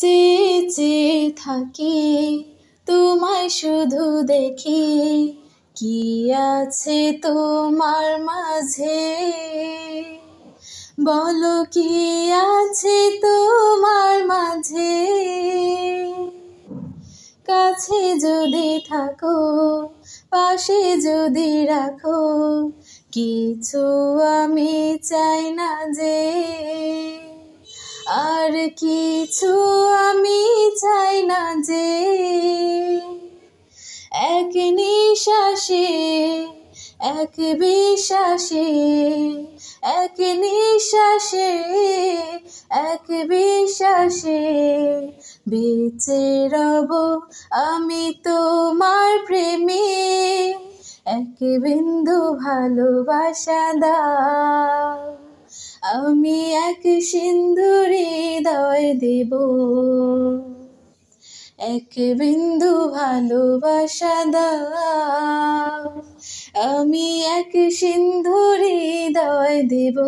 চেয়ে চেয়ে থাকি তোমায় শুধু দেখি, কি আছে তোমার মাঝে, বলো কি আছে তোমার মাঝে। কাছে যদি থাকো, পাশে যদি রাখো, কিছু আমি চাই না যে, আর কিছু আমি চাই না যে। এক নিঃশ্বাসে এক বিশ্বাসে, এক নিঃশ্বাসে এক বিশ্বাসে বেঁচে রব আমি তোমার প্রেমে। এক বিন্দু ভালোবাসা দাও, আমি এক সিন্দুর হৃদয় দেব। এক বিন্দু ভালোবাসা দাও, আমি এক সিন্ধুর হৃদয় দেব।